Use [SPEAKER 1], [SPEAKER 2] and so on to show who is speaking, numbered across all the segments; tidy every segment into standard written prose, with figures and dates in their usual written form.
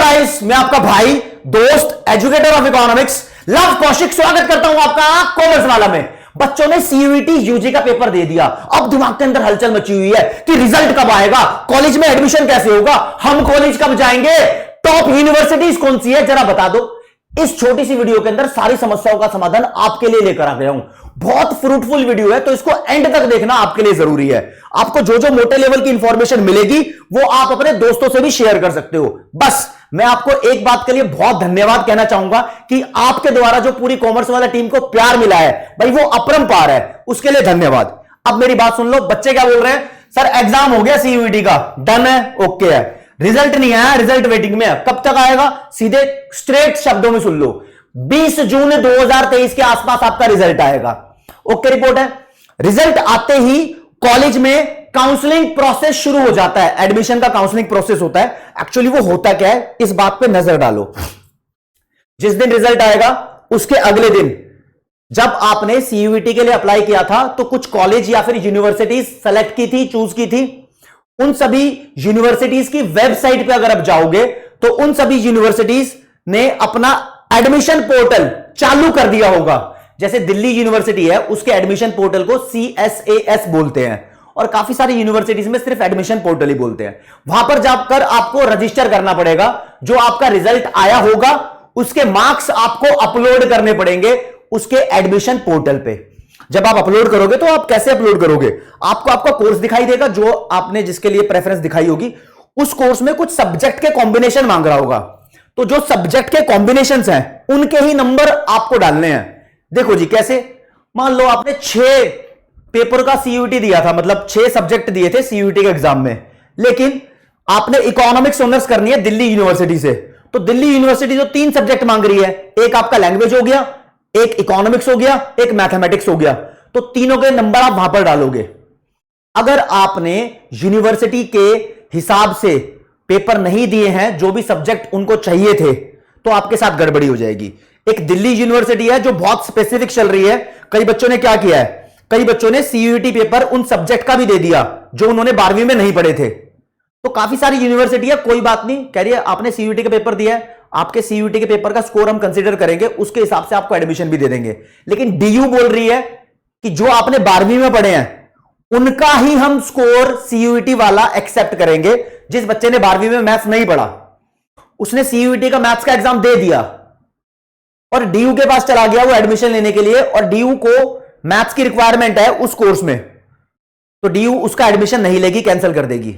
[SPEAKER 1] Guys, मैं आपका भाई, दोस्त, educator of economics love Kaushik स्वागत करता हूं आपका कॉमर्स वाला में। बच्चों ने सीयूईटी यूजी का पेपर दे दिया। अब दिमाग के अंदर हलचल मची हुई है कि रिजल्ट कब आएगा, कॉलेज में एडमिशन कैसे होगा, हम कॉलेज कब जाएंगे, टॉप यूनिवर्सिटीज कौन सी है जरा बता दो। इस छोटी सी वीडियो के अंदर सारी समस्याओं का समाधान आपके लिए लेकर आ गया हूं। बहुत फ्रूटफुल वीडियो है, तो इसको एंड तक देखना आपके लिए जरूरी है। आपको जो जो मोटे लेवल की इंफॉर्मेशन मिलेगी वो आप अपने दोस्तों से भी शेयर कर सकते हो। बस मैं आपको एक बात के लिए बहुत धन्यवाद कहना चाहूंगा कि आपके द्वारा जो पूरी कॉमर्स वाला टीम को प्यार मिला है भाई, वो अपरंपार है, उसके लिए धन्यवाद। अब मेरी बात सुन लो, बच्चे क्या बोल रहे हैं, सर एग्जाम हो गया सीयूईटी का, डन है, ओके है, रिजल्ट नहीं आया, रिजल्ट वेटिंग में है, कब तक आएगा, सीधे स्ट्रेट शब्दों में सुन लो, 20 जून 2023 के आसपास आपका रिजल्ट आएगा। ओके रिपोर्ट है। रिजल्ट आते ही कॉलेज में काउंसलिंग प्रोसेस शुरू हो जाता है। एडमिशन का काउंसलिंग प्रोसेस होता है। एक्चुअली वो होता क्या है, इस बात पे नजर डालो। जिस दिन रिजल्ट आएगा उसके अगले दिन जब आपने सीयूईटी के लिए अप्लाई किया था तो कुछ कॉलेज या फिर यूनिवर्सिटीज सेलेक्ट की थी, चूज की थी। उन सभी यूनिवर्सिटीज की वेबसाइट पे अगर आप जाओगे तो उन सभी यूनिवर्सिटीज ने अपना एडमिशन पोर्टल चालू कर दिया होगा। जैसे दिल्ली यूनिवर्सिटी है, उसके एडमिशन पोर्टल को CSAS बोलते हैं और काफी सारी यूनिवर्सिटीज में सिर्फ एडमिशन पोर्टल ही बोलते हैं। वहां पर जाकर आपको रजिस्टर करना पड़ेगा। जो आपका रिजल्ट आया होगा उसके मार्क्स आपको अपलोड करने पड़ेंगे उसके एडमिशन पोर्टल पे। जब आप अपलोड करोगे तो आप कैसे अपलोड करोगे, आपको आपका कोर्स दिखाई देगा जो आपने जिसके लिए प्रेफरेंस दिखाई होगी। उस कोर्स में कुछ सब्जेक्ट के कॉम्बिनेशन मांग रहा होगा, तो जो सब्जेक्ट के कॉम्बिनेशंस हैं उनके ही नंबर आपको डालने हैं। देखो जी कैसे, मान लो आपने 6 पेपर का सीयूईटी दिया था, मतलब 6 सब्जेक्ट दिए थे सीयूईटी के एग्जाम में, लेकिन आपने इकोनॉमिक्स ऑनर्स करनी है दिल्ली यूनिवर्सिटी से। तो दिल्ली यूनिवर्सिटी जो 3 सब्जेक्ट मांग रही है, एक आपका लैंग्वेज हो गया, एक इकोनॉमिक्स हो गया, एक मैथमेटिक्स हो गया, तो तीनों के नंबर आप वहां पर डालोगे। अगर आपने यूनिवर्सिटी के हिसाब से पेपर नहीं दिए हैं, जो भी सब्जेक्ट उनको चाहिए थे, तो आपके साथ गड़बड़ी हो जाएगी। एक दिल्ली यूनिवर्सिटी है जो बहुत स्पेसिफिक चल रही है। कई बच्चों ने क्या किया है, कई बच्चों ने सीयूईटी पेपर उन सब्जेक्ट का भी दे दिया जो उन्होंने 12वीं में नहीं पढ़े थे। तो काफी सारी यूनिवर्सिटी है, कोई बात नहीं, कह रही है आपने सीयूईटी का पेपर दिया है, आपके सीयूईटी के पेपर का स्कोर हम कंसीडर करेंगे, उसके हिसाब से आपको एडमिशन भी दे देंगे। लेकिन डीयू बोल रही है कि जो आपने 12वीं में पढ़े हैं उनका ही हम स्कोर सीयूईटी वाला एक्सेप्ट करेंगे। जिस बच्चे ने 12वीं में मैथ्स नहीं पढ़ा, उसने सीयूईटी का मैथ्स का एग्जाम दे दिया और डीयू के पास चला गया वो एडमिशन लेने के लिए, और डीयू को मैथ्स की रिक्वायरमेंट है उस कोर्स में, तो डीयू उसका एडमिशन नहीं लेगी, कैंसिल कर देगी।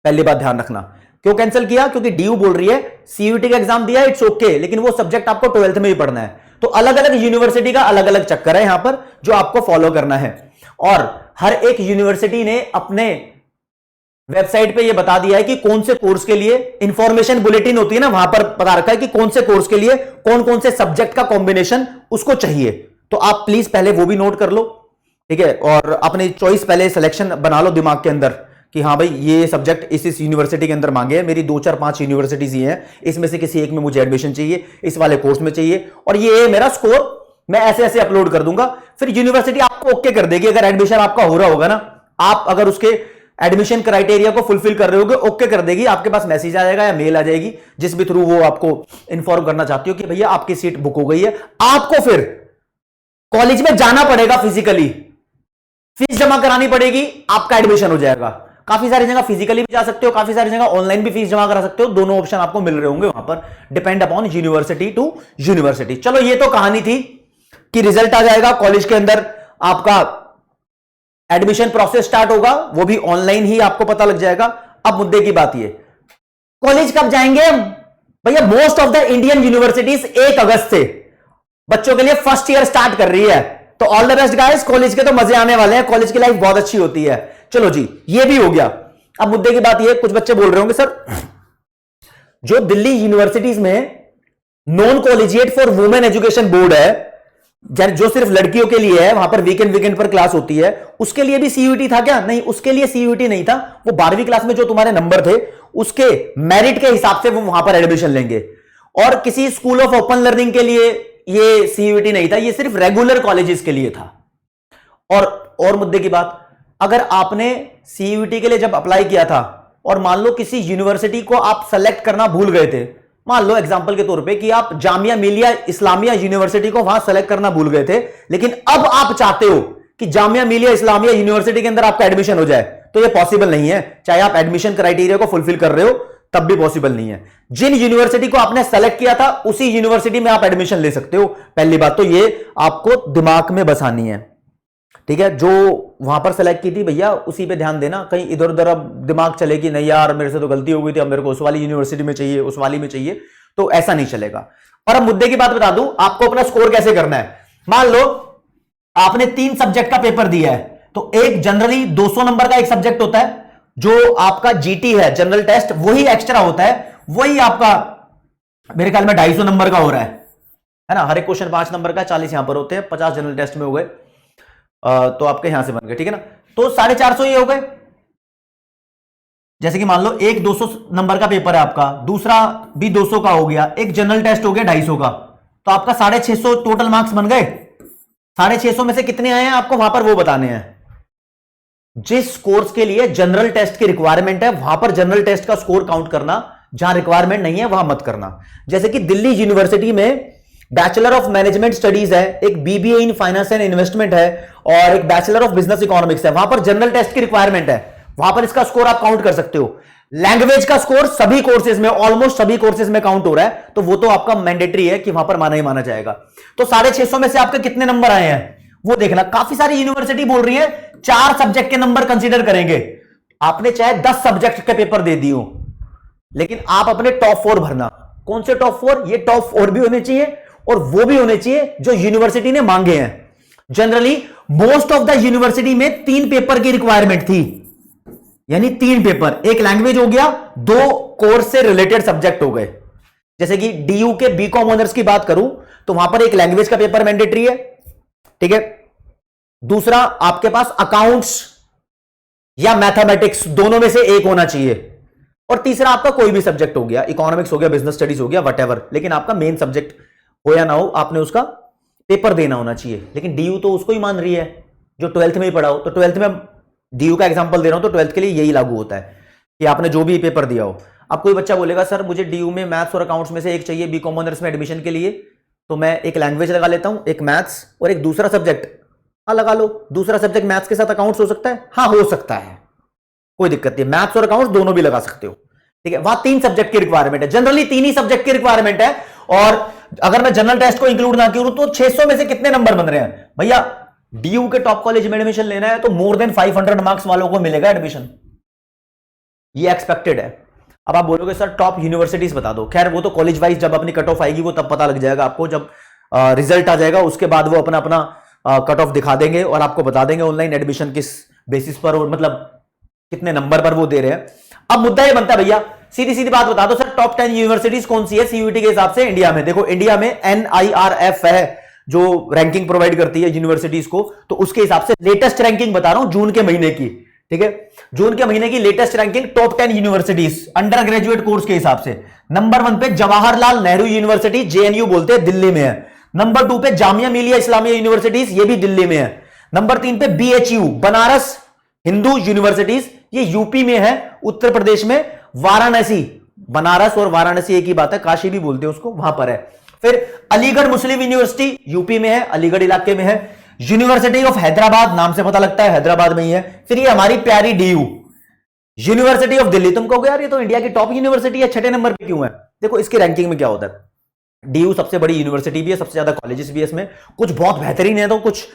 [SPEAKER 1] पहली बात ध्यान रखना। क्यों कैंसिल किया, क्योंकि डीयू बोल रही है सीयूईटी का एग्जाम दिया, इट्स ओके, लेकिन वो सब्जेक्ट आपको 12th में ही पढ़ना है। तो अलग अलग यूनिवर्सिटी का अलग अलग चक्कर है यहां पर जो आपको फॉलो करना है। और हर एक यूनिवर्सिटी ने अपने वेबसाइट पे ये बता दिया है कि कौन से कोर्स के लिए इंफॉर्मेशन बुलेटिन होती है ना, वहां पर बता रखा है कि कौन से कोर्स के लिए कौन कौन से सब्जेक्ट का कॉम्बिनेशन उसको चाहिए। तो आप प्लीज पहले वो भी नोट कर लो, ठीक है, और अपनी चॉइस पहले सिलेक्शन बना लो दिमाग के अंदर कि हाँ भाई ये सब्जेक्ट इस यूनिवर्सिटी के अंदर मांगे हैं, मेरी 2 4 5 यूनिवर्सिटीज ही हैं, इसमें से किसी एक में मुझे एडमिशन चाहिए, इस वाले कोर्स में चाहिए, और ये मेरा स्कोर मैं ऐसे ऐसे अपलोड कर दूंगा। फिर यूनिवर्सिटी आपको ओके कर देगी। अगर एडमिशन आपका हो रहा होगा ना, आप अगर उसके एडमिशन क्राइटेरिया को फुलफिल कर रहे होगे, ओके कर देगी, आपके पास मैसेज आ जाएगा या मेल आ जाएगी जिस भी थ्रू वो आपको इंफॉर्म करना चाहती हो कि भैया आपकी सीट बुक हो गई है। आपको फिर कॉलेज में जाना पड़ेगा, फिजिकली फीस जमा करानी पड़ेगी, आपका एडमिशन हो जाएगा। काफी सारी जगह फिजिकली भी जा सकते हो, काफी सारी जगह ऑनलाइन भी फीस जमा करा सकते हो, दोनों ऑप्शन आपको मिल रहे होंगे वहां पर, depend upon university to university. चलो ये तो कहानी थी कि रिजल्ट आ जाएगा, कॉलेज के अंदर आपका एडमिशन प्रोसेस स्टार्ट होगा, वो भी ऑनलाइन ही आपको पता लग जाएगा। अब मुद्दे की बात ये, कॉलेज कब जाएंगे भैया। Most of the Indian universities 1 अगस्त से बच्चों के लिए फर्स्ट ईयर स्टार्ट कर रही है। तो all the best guys, college के तो मजे आने वाले हैं, कॉलेज की लाइफ बहुत अच्छी होती है। चलो जी ये भी हो गया। अब मुद्दे की बात ये, कुछ बच्चे बोल रहे होंगे सर जो दिल्ली यूनिवर्सिटीज में non collegiate for women education board है, जो सिर्फ लड़कियों के लिए है, वहां पर वीकेंड पर क्लास होती है, उसके लिए भी सीयूईटी था क्या? नहीं, उसके लिए सीयूईटी नहीं था। वो 12वीं क्लास में जो तुम्हारे नंबर थे उसके मेरिट के हिसाब से वो वहां पर एडमिशन लेंगे। और किसी स्कूल ऑफ ओपन लर्निंग के लिए ये सीयूईटी नहीं था, ये सिर्फ रेगुलर कॉलेजेस के लिए था। और मुद्दे की बात, अगर आपने सीयूईटी के लिए जब अप्लाई किया था और मान लो किसी यूनिवर्सिटी को आप सेलेक्ट करना भूल गए थे, मान लो एग्जांपल के तौर पे कि आप जामिया मिलिया इस्लामिया यूनिवर्सिटी को वहां सेलेक्ट करना भूल गए थे, लेकिन अब आप चाहते हो कि जामिया मिलिया इस्लामिया यूनिवर्सिटी के अंदर आपका एडमिशन हो जाए, तो यह पॉसिबल नहीं है। चाहे आप एडमिशन क्राइटेरिया को फुलफिल कर रहे हो तब भी पॉसिबल नहीं है। जिन यूनिवर्सिटी को आपने सेलेक्ट किया था उसी यूनिवर्सिटी में आप एडमिशन ले सकते हो। पहली बात तो ये आपको दिमाग में बसानी है, ठीक है। जो वहां पर सेलेक्ट की थी भैया उसी पे ध्यान देना, कहीं इधर उधर अब दिमाग चले कि नहीं यार मेरे से तो गलती हो गई थी, अब मेरे को उस वाली यूनिवर्सिटी में चाहिए, उस वाली में चाहिए, तो ऐसा नहीं चलेगा। और अब मुद्दे की बात बता दूं, आपको अपना स्कोर कैसे करना है। मान लो आपने 3 सब्जेक्ट का पेपर दिया है, तो एक जनरली 200 नंबर का एक सब्जेक्ट होता है, जो आपका जीटी है जनरल टेस्ट, वही एक्स्ट्रा होता है, वही आपका मेरे ख्याल में 250 नंबर का हो रहा है ना। हर एक क्वेश्चन 5 नंबर का, 40 यहां पर होते हैं, 50 जनरल टेस्ट में हो गए, तो आपके यहां से बन गए, ठीक है ना। तो 450 ये हो गए। जैसे कि मान लो एक 200 नंबर का पेपर है आपका, दूसरा भी 200 का हो गया, एक जनरल टेस्ट हो गया 250 का, तो आपका 650 टोटल मार्क्स बन गए। 650 में से कितने आए हैं आपको वहां पर वो बताने हैं। जिस कोर्स के लिए जनरल टेस्ट की रिक्वायरमेंट है वहां पर जनरल टेस्ट का स्कोर काउंट करना, जहां रिक्वायरमेंट नहीं है वहां मत करना। जैसे कि दिल्ली यूनिवर्सिटी में बैचलर ऑफ मैनेजमेंट स्टडीज है, एक BBA in finance and investment है, और एक बैचलर ऑफ बिजनेस इकोनॉमिक्स है, वहां पर जनरल टेस्ट की रिक्वायरमेंट है, वहां पर इसका स्कोर आप काउंट कर सकते हो। लैंग्वेज का स्कोर सभी कोर्सेज में, ऑलमोस्ट सभी कोर्सेज में काउंट हो रहा है, तो वो तो आपका मैंडेटरी है कि वहां पर माना ही माना जाएगा। तो 650 में से आपके कितने नंबर आए हैं वो देखना। काफी सारी यूनिवर्सिटी बोल रही है 4 सब्जेक्ट के नंबर कंसीडर करेंगे। आपने चाहे 10 सब्जेक्ट के पेपर दे दिए, लेकिन आप अपने टॉप 4 भरना। कौन से टॉप 4? ये टॉप 4 भी होने चाहिए और वो भी होने चाहिए जो यूनिवर्सिटी ने मांगे हैं। Generally most of the university में 3 पेपर की रिक्वायरमेंट थी, यानी 3 पेपर, एक लैंग्वेज हो गया, 2 कोर्स से रिलेटेड सब्जेक्ट हो गए। जैसे कि डीयू के बीकॉम ऑनर्स की बात करूं तो वहां पर एक लैंग्वेज का पेपर मैंडेटरी है, ठीक है। दूसरा आपके पास अकाउंट्स या मैथमेटिक्स, दोनों में से एक होना चाहिए। और तीसरा आपका कोई भी सब्जेक्ट हो गया, इकोनॉमिक्स हो गया, बिजनेस स्टडीज हो गया, वटएवर, लेकिन आपका मेन सब्जेक्ट हो या ना हो, आपने उसका पेपर देना होना चाहिए। लेकिन डीयू तो उसको ही मान रही है जो 12th में ही पढ़ा हो। तो 12th में डीयू का एग्जांपल दे रहा हूं तो 12th के लिए यही लागू होता है कि आपने जो भी पेपर दिया हो। अब कोई बच्चा बोलेगा सर मुझे डीयू में मैथ्स और अकाउंट्स में से एक चाहिए बीकॉम ऑनर्स में एडमिशन के लिए, तो मैं एक लैंग्वेज लगा लेता हूं, एक मैथ्स और एक दूसरा सब्जेक्ट। हाँ लगा लो, दूसरा सब्जेक्ट मैथ्स के साथ अकाउंट्स हो सकता है, हाँ हो सकता है, कोई दिक्कत नहीं, मैथ्स और अकाउंट्स दोनों भी लगा सकते हो, ठीक है। वहां 3 सब्जेक्ट की रिक्वायरमेंट है, जनरली 3 ही सब्जेक्ट की रिक्वायरमेंट है। और अगर मैं जनरल टेस्ट को इंक्लूड ना करूं तो 600 में से कितने नंबर बन रहे हैं भैया। डीयू के टॉप कॉलेज में एडमिशन लेना है तो मोर देन 500 मार्क्स वालों को मिलेगा एडमिशन, ये एक्सपेक्टेड है। अब आप बोलोगे सर टॉप यूनिवर्सिटीज बता दो, खैर वो तो कॉलेज वाइज जब अपनी कट ऑफ आएगी वो तब पता लग जाएगा आपको, जब रिजल्ट आ जाएगा उसके बाद वो अपना अपना कट ऑफ दिखा देंगे और आपको बता देंगे ऑनलाइन एडमिशन किस बेसिस पर और मतलब कितने नंबर पर वो दे रहे हैं। अब मुद्दा ये बनता है भैया, सीधी सीधी बात बता दो सर टॉप 10 यूनिवर्सिटीज कौन सी है सीयूईटी के हिसाब से इंडिया में। देखो इंडिया में NIRF है जो रैंकिंग प्रोवाइड करती है यूनिवर्सिटीज को, तो उसके हिसाब से लेटेस्ट रैंकिंग बता रहा हूं जून के महीने की, ठीक है। जून के महीने की latest ranking top 10 universities under graduate course के हिसाब से। नंबर 1 पे जवाहरलाल नेहरू यूनिवर्सिटी, JNU बोलते हैं, दिल्ली में है। नंबर 2 पे जामिया मिलिया इस्लामिया यूनिवर्सिटीज, ये भी दिल्ली में है। नंबर 3 पे BHU बनारस हिंदू यूनिवर्सिटीज, ये यूपी में है, उत्तर प्रदेश में वाराणसी, बनारस और वाराणसी एक ही बात है, काशी भी बोलते हैं उसको, वहां पर है। फिर अलीगढ़ मुस्लिम यूनिवर्सिटी यूपी में है, अलीगढ़ इलाके में है। यूनिवर्सिटी ऑफ हैदराबाद, नाम से पता लगता है हैदराबाद में ही है। फिर ये हमारी प्यारी डीयू, यूनिवर्सिटी ऑफ दिल्ली। तुम कहोगे यार ये तो इंडिया की टॉप यूनिवर्सिटी है, 6ठे नंबर पे क्यों है? देखो इसकी रैंकिंग में क्या होता है, डीयू सबसे बड़ी यूनिवर्सिटी भी है, सबसे ज्यादा कॉलेजेस भी है इसमें, कुछ बहुत बेहतरीन है तो कुछ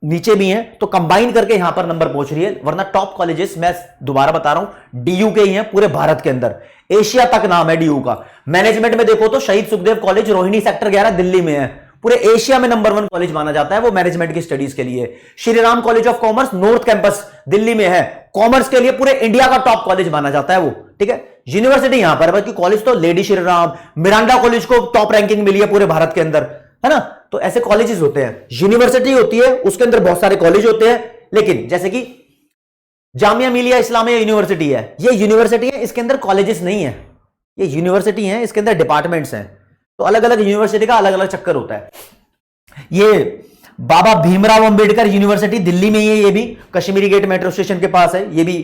[SPEAKER 1] नीचे भी हैं, तो कंबाइन करके यहां पर नंबर पहुंच रही है। वरना टॉप कॉलेजेस मैं दोबारा बता रहा हूं डीयू के ही हैं पूरे भारत के अंदर, एशिया तक नाम है डीयू का। मैनेजमेंट में देखो तो शहीद सुखदेव कॉलेज रोहिणी सेक्टर 11 दिल्ली में है, पूरे एशिया में नंबर 1 कॉलेज माना जाता है वो मैनेजमेंट की स्टडीज के लिए। Shriram college of commerce north campus Delhi में है, कॉमर्स के लिए पूरे इंडिया का टॉप कॉलेज माना जाता है वो, ठीक है। यूनिवर्सिटी यहां पर, बाकी कॉलेज तो लेडी श्रीराम, मिरांडा कॉलेज को टॉप रैंकिंग मिली है पूरे भारत के अंदर, है ना। तो ऐसे कॉलेजेस होते हैं, यूनिवर्सिटी होती है उसके अंदर बहुत सारे कॉलेज होते हैं। लेकिन जैसे कि जामिया मिलिया इस्लामिया यूनिवर्सिटी है, ये यूनिवर्सिटी है, इसके अंदर कॉलेजेस नहीं है, ये यूनिवर्सिटी है, इसके अंदर डिपार्टमेंट्स हैं। तो अलग अलग यूनिवर्सिटी का अलग अलग चक्कर होता है। ये बाबा भीमराव अंबेडकर यूनिवर्सिटी दिल्ली में ही है, ये भी कश्मीरी गेट मेट्रो स्टेशन के पास है, ये भी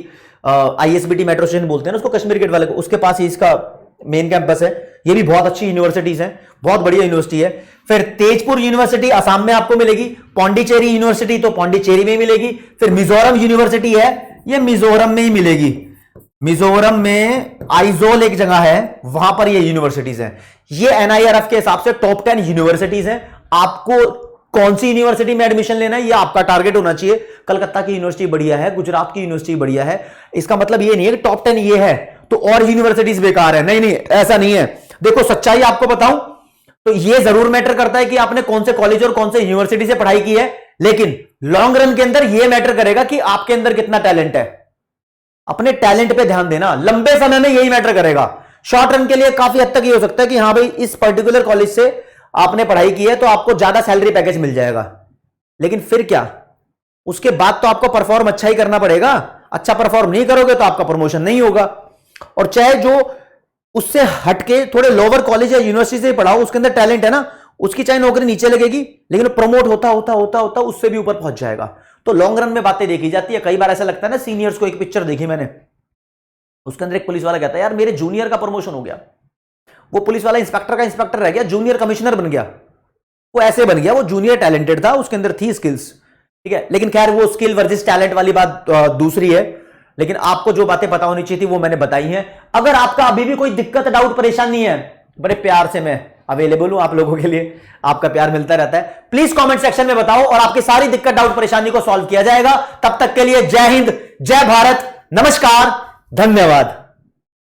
[SPEAKER 1] ISBT मेट्रो स्टेशन बोलते हैं ना उसको, कश्मीर गेट वाले को, उसके पास ही इसका मेन कैंपस है। ये भी बहुत अच्छी यूनिवर्सिटीज हैं, बहुत बढ़िया यूनिवर्सिटी है। फिर तेजपुर यूनिवर्सिटी असम में आपको मिलेगी, पौंडीचेरी यूनिवर्सिटी तो पौंडीचेरी में मिलेगी। फिर मिजोरम यूनिवर्सिटी है, ये मिजोरम में ही मिलेगी। मिजोरम में आइजोल एक जगह है, वहां पर ये यूनिवर्सिटीज हैं। ये NIRF के हिसाब से टॉप 10 यूनिवर्सिटीज हैं। आपको कौन सी यूनिवर्सिटी में एडमिशन लेना है, ये आपका टारगेट होना चाहिए। कलकत्ता की यूनिवर्सिटी बढ़िया है, गुजरात की यूनिवर्सिटी बढ़िया है, इसका मतलब ये नहीं है कि टॉप 10 ये है तो और यूनिवर्सिटीज बेकार है। नहीं नहीं, ऐसा नहीं है। देखो सच्चाई आपको बताऊं तो ये जरूर मैटर करता है कि आपने कौन से कॉलेज और कौन से यूनिवर्सिटी से पढ़ाई की है, लेकिन लॉन्ग रन के अंदर यह मैटर करेगा कि आपके अंदर कितना टैलेंट है। अपने टैलेंट पे ध्यान देना, लंबे समय में यही मैटर करेगा। शॉर्ट रन के लिए काफी हद तक ये हो सकता है कि हाँ भाई इस पर्टिकुलर कॉलेज से आपने पढ़ाई की है तो आपको ज्यादा सैलरी पैकेज मिल जाएगा, लेकिन फिर क्या, उसके बाद तो आपको परफॉर्म अच्छा ही करना पड़ेगा। अच्छा परफॉर्म नहीं करोगे तो आपका प्रमोशन नहीं होगा। और चाहे जो उससे हटके थोड़े लोअर कॉलेज या यूनिवर्सिटी से पढ़ाओ, उसके अंदर टैलेंट है ना, उसकी चाहे नौकरी नीचे लगेगी लेकिन प्रमोट होता होता होता होता उससे भी ऊपर पहुंच जाएगा। तो लॉन्ग रन में बातें देखी जाती है। कई बार ऐसा लगता है ना, सीनियर्स को, एक पिक्चर देखी मैंने, उसके अंदर एक पुलिस वाला कहता है यार मेरे जूनियर का प्रमोशन हो गया, वो पुलिस वाला इंस्पेक्टर का इंस्पेक्टर रह गया, जूनियर कमिश्नर बन गया। वो ऐसे बन गया, वो जूनियर टैलेंटेड था, उसके अंदर थी स्किल्स, ठीक है, लेकिन खैर वो स्किल वर्सेस टैलेंट वाली बात दूसरी है। लेकिन आपको जो बातें पता होनी चाहिए थी वो मैंने बताई हैं। अगर आपका अभी भी कोई दिक्कत, डाउट, परेशानी है, बड़े प्यार से मैं अवेलेबल हूं आप लोगों के लिए, आपका प्यार मिलता रहता है। प्लीज कमेंट सेक्शन में बताओ और आपकी सारी दिक्कत, डाउट, परेशानी को सॉल्व किया जाएगा। तब तक के लिए जय हिंद, जय भारत, नमस्कार, धन्यवाद।